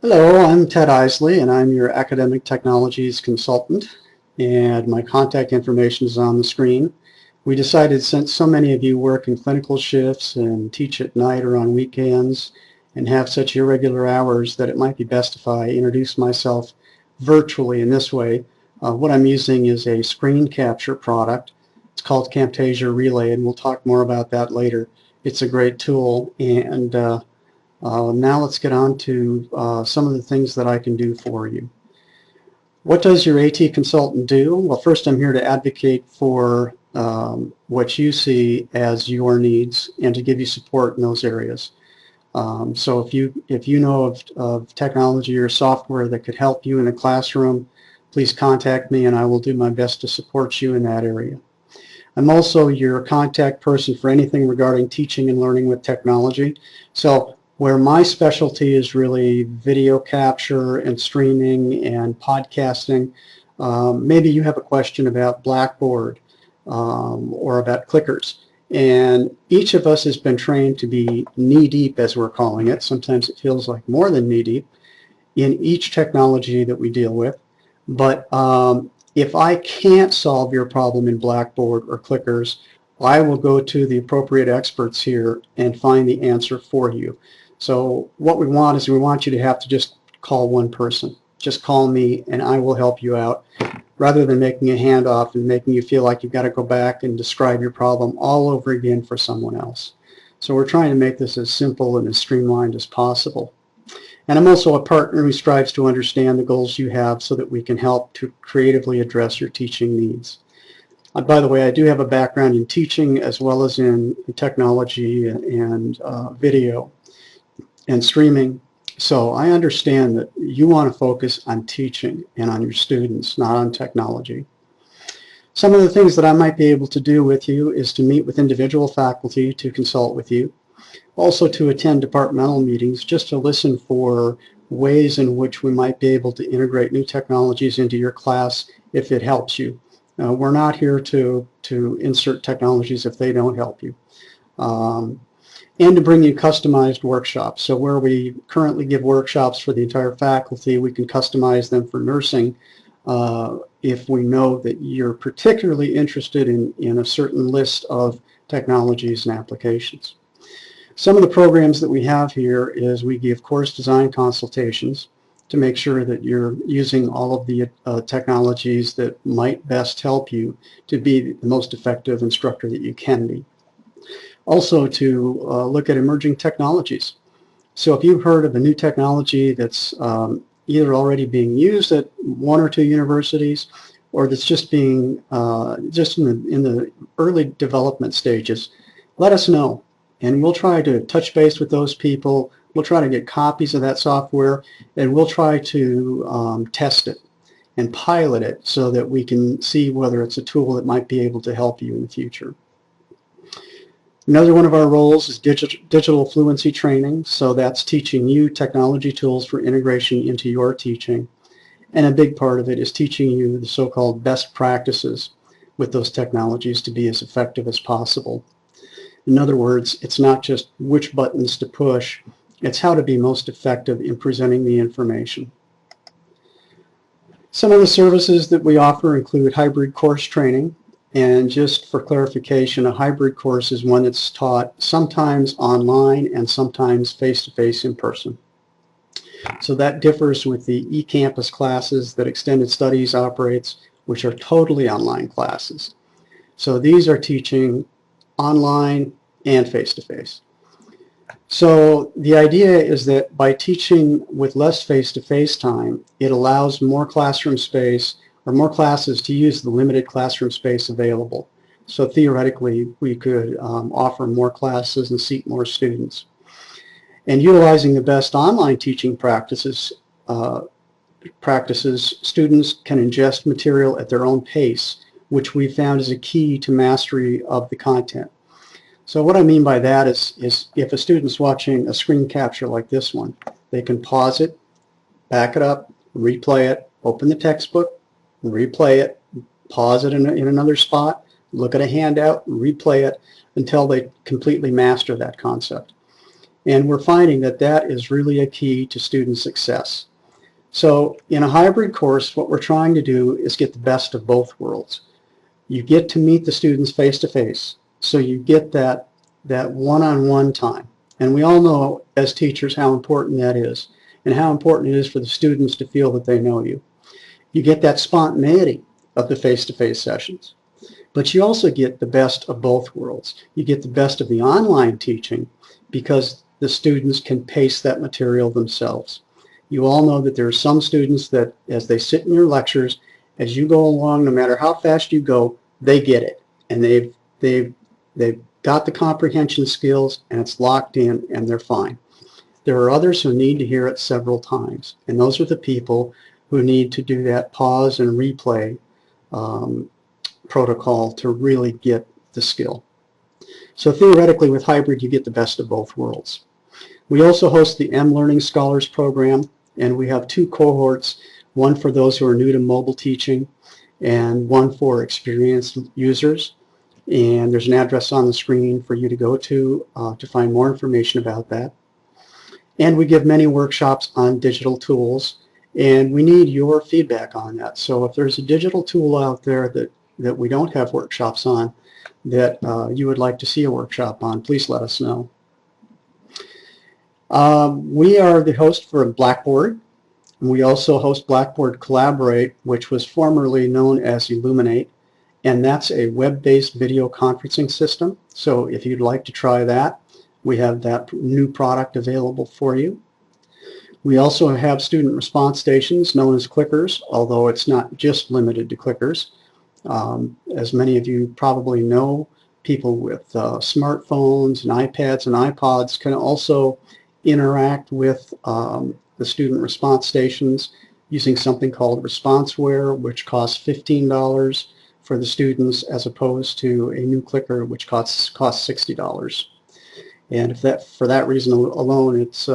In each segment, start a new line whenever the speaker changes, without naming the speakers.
Hello, I'm Ted Isley, and I'm your Academic Technologies Consultant, and my contact information is on the screen. We decided, since so many of you work in clinical shifts and teach at night or on weekends and have such irregular hours, that it might be best if I introduce myself virtually in this way. What I'm using is a screen capture product. It's called Camtasia Relay, and we'll talk more about that later. It's a great tool, and now let's get on to some of the things that I can do for you. What does your AT consultant do? Well, first, I'm here to advocate for what you see as your needs and to give you support in those areas. So if you know of technology or software that could help you in a classroom, please contact me and I will do my best to support you in that area. I'm also your contact person for anything regarding teaching and learning with technology. So where my specialty is really video capture and streaming and podcasting, maybe you have a question about Blackboard or about clickers. And each of us has been trained to be knee-deep, as we're calling it. Sometimes it feels like more than knee-deep in each technology that we deal with. But if I can't solve your problem in Blackboard or clickers, I will go to the appropriate experts here and find the answer for you. So what we want is we want you to have to just call one person. Just call me and I will help you out, rather than making a handoff and making you feel like you've got to go back and describe your problem all over again for someone else. So we're trying to make this as simple and as streamlined as possible. And I'm also a partner who strives to understand the goals you have so that we can help to creatively address your teaching needs. By the way, I do have a background in teaching as well as in technology and video and streaming. So I understand that you want to focus on teaching and on your students, not on technology. Some of the things that I might be able to do with you is to meet with individual faculty to consult with you. Also to attend departmental meetings just to listen for ways in which we might be able to integrate new technologies into your class if it helps you. We're not here to insert technologies if they don't help you. And to bring you customized workshops. So where we currently give workshops for the entire faculty, we can customize them for nursing if we know that you're particularly interested in a certain list of technologies and applications. Some of the programs that we have here is we give course design consultations to make sure that you're using all of the technologies that might best help you to be the most effective instructor that you can be. Also to look at emerging technologies. So if you've heard of a new technology that's either already being used at one or two universities or that's just being just in the early development stages, let us know. And we'll try to touch base with those people. We'll try to get copies of that software, and we'll try to test it and pilot it so that we can see whether it's a tool that might be able to help you in the future. Another one of our roles is digital fluency training. So that's teaching you technology tools for integration into your teaching. And a big part of it is teaching you the so-called best practices with those technologies to be as effective as possible. In other words, it's not just which buttons to push, it's how to be most effective in presenting the information. Some of the services that we offer include hybrid course training. And just for clarification, a hybrid course is one that's taught sometimes online and sometimes face-to-face in person. So that differs with the eCampus classes that Extended Studies operates, which are totally online classes. So these are teaching online and face-to-face. So the idea is that by teaching with less face-to-face time, it allows more classroom space or more classes to use the limited classroom space available. So theoretically, we could offer more classes and seat more students. And utilizing the best online teaching practices, students can ingest material at their own pace, which we found is a key to mastery of the content. So what I mean by that is if a student's watching a screen capture like this one, they can pause it, back it up, replay it, open the textbook, replay it, pause it in another spot, look at a handout, replay it until they completely master that concept. And we're finding that that is really a key to student success. So in a hybrid course, what we're trying to do is get the best of both worlds. You get to meet the students face to face, so you get that one-on-one time. And we all know as teachers how important that is, and how important it is for the students to feel that they know you. You get that spontaneity of the face-to-face sessions. But you also get the best of both worlds. You get the best of the online teaching because the students can pace that material themselves. You all know that there are some students that as they sit in your lectures, as you go along, no matter how fast you go, they get it. And they've got the comprehension skills and it's locked in and they're fine. There are others who need to hear it several times. And those are the people who need to do that pause and replay protocol to really get the skill. So theoretically with hybrid you get the best of both worlds. We also host the M-Learning Scholars Program, and we have two cohorts, one for those who are new to mobile teaching and one for experienced users. And there's an address on the screen for you to go to find more information about that. And we give many workshops on digital tools, and we need your feedback on that. So if there's a digital tool out there that we don't have workshops on, that you would like to see a workshop on, please let us know. We are the host for Blackboard. We also host Blackboard Collaborate, which was formerly known as Illuminate, and that's a web-based video conferencing system. So if you'd like to try that, we have that new product available for you. We also have student response stations known as clickers, although it's not just limited to clickers. As many of you probably know, people with smartphones and iPads and iPods can also interact with the student response stations using something called ResponseWare, which costs $15 for the students as opposed to a new clicker which costs $60. And for that reason alone, it's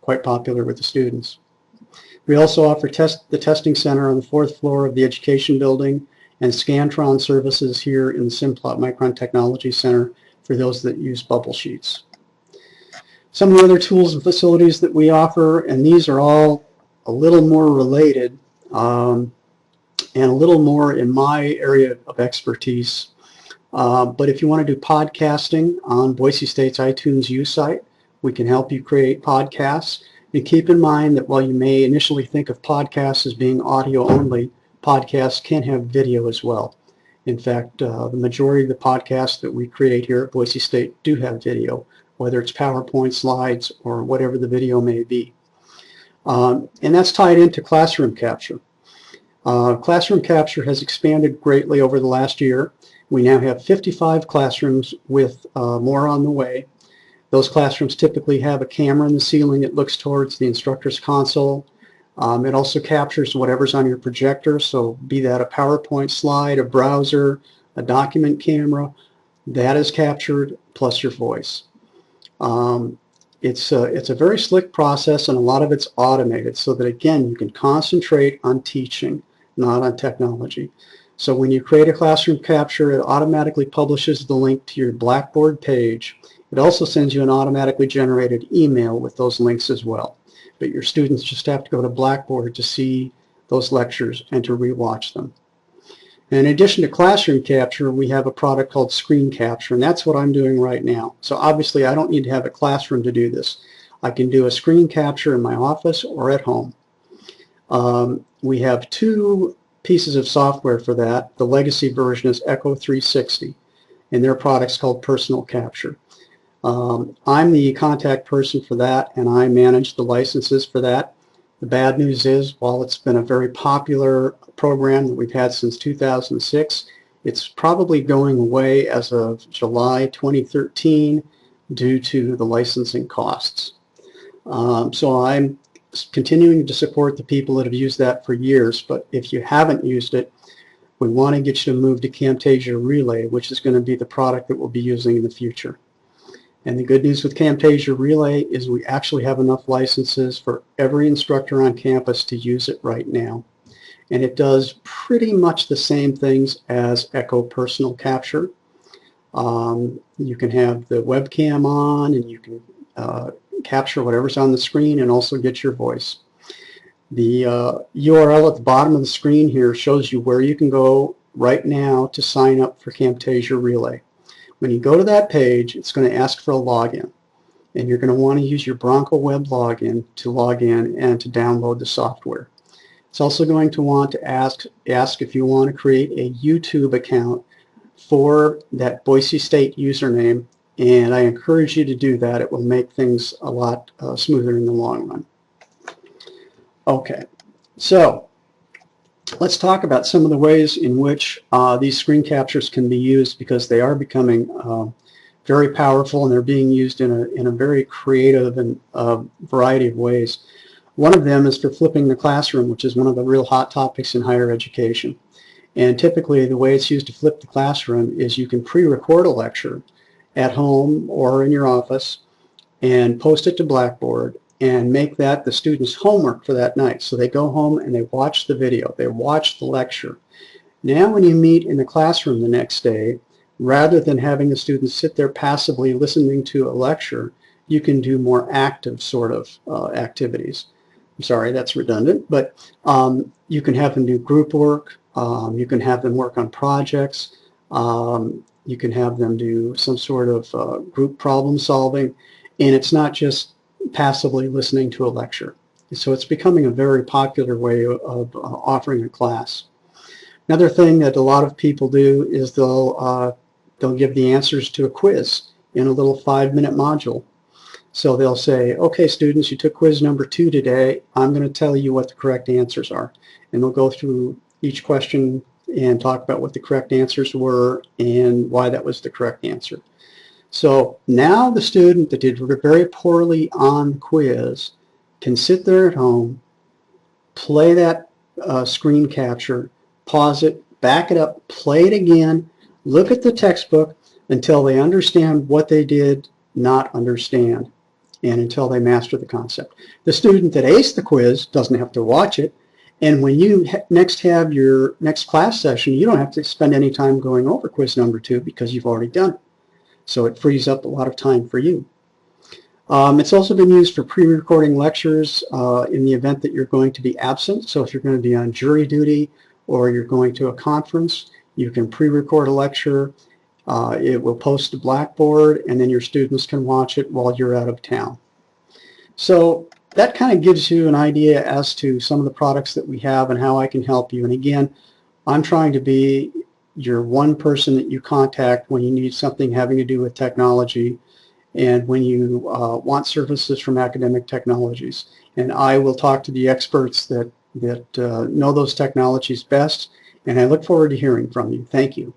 quite popular with the students. We also offer the testing center on the 4th floor of the education building and Scantron services here in the Simplot Micron Technology Center for those that use bubble sheets. Some of the other tools and facilities that we offer, and these are all a little more related and a little more in my area of expertise. But if you want to do podcasting on Boise State's iTunes U site, we can help you create podcasts. And keep in mind that while you may initially think of podcasts as being audio only, podcasts can have video as well. In fact, the majority of the podcasts that we create here at Boise State do have video, whether it's PowerPoint slides or whatever the video may be. And that's tied into classroom capture. Classroom capture has expanded greatly over the last year. We now have 55 classrooms with more on the way. Those classrooms typically have a camera in the ceiling that looks towards the instructor's console. It also captures whatever's on your projector, so be that a PowerPoint slide, a browser, a document camera, that is captured plus your voice. It's a very slick process, and a lot of it's automated so that, again, you can concentrate on teaching, not on technology. So when you create a classroom capture, it automatically publishes the link to your Blackboard page. It also sends you an automatically generated email with those links as well. But your students just have to go to Blackboard to see those lectures and to rewatch them. And in addition to classroom capture, we have a product called Screen Capture, and that's what I'm doing right now. So obviously I don't need to have a classroom to do this. I can do a screen capture in my office or at home. We have two pieces of software for that. The legacy version is Echo 360, and their product's called Personal Capture. I'm the contact person for that, and I manage the licenses for that. The bad news is, while it's been a very popular program that we've had since 2006, it's probably going away as of July 2013 due to the licensing costs. So I'm continuing to support the people that have used that for years, but if you haven't used it, we want to get you to move to Camtasia Relay, which is going to be the product that we'll be using in the future. And the good news with Camtasia Relay is we actually have enough licenses for every instructor on campus to use it right now. And it does pretty much the same things as Echo Personal Capture. You can have the webcam on, and you can capture whatever's on the screen and also get your voice. The URL at the bottom of the screen here shows you where you can go right now to sign up for Camtasia Relay. When you go to that page, it's going to ask for a login, and you're going to want to use your Bronco Web login to log in and to download the software. It's also going to want to ask if you want to create a YouTube account for that Boise State username, and I encourage you to do that. It will make things a lot smoother in the long run. Okay, so let's talk about some of the ways in which these screen captures can be used, because they are becoming very powerful, and they're being used in a very creative and variety of ways. One of them is for flipping the classroom, which is one of the real hot topics in higher education. And typically the way it's used to flip the classroom is you can pre-record a lecture at home or in your office and post it to Blackboard and make that the students' homework for that night. So they go home and they watch the video, they watch the lecture. Now when you meet in the classroom the next day, rather than having the students sit there passively listening to a lecture, you can do more active sort of activities. I'm sorry, that's redundant, but you can have them do group work, you can have them work on projects, you can have them do some sort of group problem solving, and it's not just passively listening to a lecture. So it's becoming a very popular way of offering a class. Another thing that a lot of people do is they'll give the answers to a quiz in a little 5-minute module. So they'll say, okay students, you took quiz number 2 today. I'm going to tell you what the correct answers are. And they'll go through each question and talk about what the correct answers were and why that was the correct answer. So now the student that did very poorly on the quiz can sit there at home, play that screen capture, pause it, back it up, play it again, look at the textbook until they understand what they did not understand, and until they master the concept. The student that aced the quiz doesn't have to watch it, and when you next have your next class session, you don't have to spend any time going over quiz number 2 because you've already done it. So it frees up a lot of time for you. It's also been used for pre-recording lectures in the event that you're going to be absent. So if you're going to be on jury duty or you're going to a conference, you can pre-record a lecture. It will post to Blackboard, and then your students can watch it while you're out of town. So that kind of gives you an idea as to some of the products that we have and how I can help you. And again, I'm trying to be your one person that you contact when you need something having to do with technology and when you want services from Academic Technologies. And I will talk to the experts that know those technologies best, and I look forward to hearing from you. Thank you.